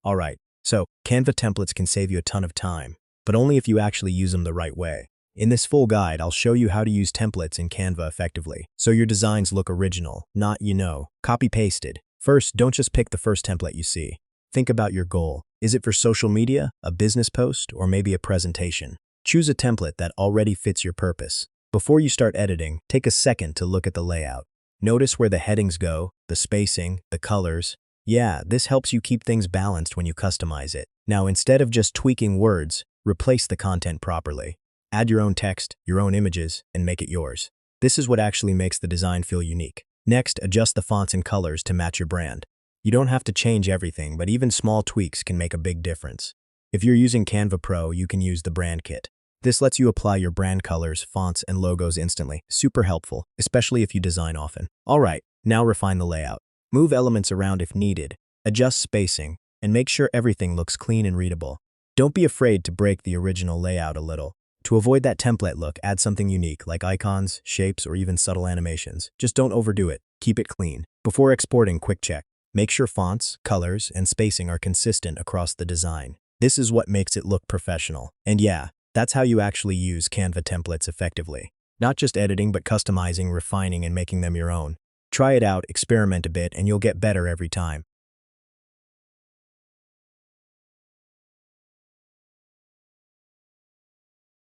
Alright, so Canva templates can save you a ton of time, but only if you actually use them the right way. In this full guide, I'll show you how to use templates in Canva effectively, so your designs look original, not, copy-pasted. First, don't just pick the first template you see. Think about your goal. Is it for social media, a business post, or maybe a presentation? Choose a template that already fits your purpose. Before you start editing, take a second to look at the layout. Notice where the headings go, the spacing, the colors. Yeah, this helps you keep things balanced when you customize it. Now, instead of just tweaking words, replace the content properly. Add your own text, your own images, and make it yours. This is what actually makes the design feel unique. Next, adjust the fonts and colors to match your brand. You don't have to change everything, but even small tweaks can make a big difference. If you're using Canva Pro, you can use the brand kit. This lets you apply your brand colors, fonts, and logos instantly. Super helpful, especially if you design often. Alright, now refine the layout. Move elements around if needed, adjust spacing, and make sure everything looks clean and readable. Don't be afraid to break the original layout a little. To avoid that template look, add something unique like icons, shapes, or even subtle animations. Just don't overdo it. Keep it clean. Before exporting, quick check. Make sure fonts, colors, and spacing are consistent across the design. This is what makes it look professional. And yeah, that's how you actually use Canva templates effectively. Not just editing, but customizing, refining, and making them your own. Try it out, experiment a bit, and you'll get better every time.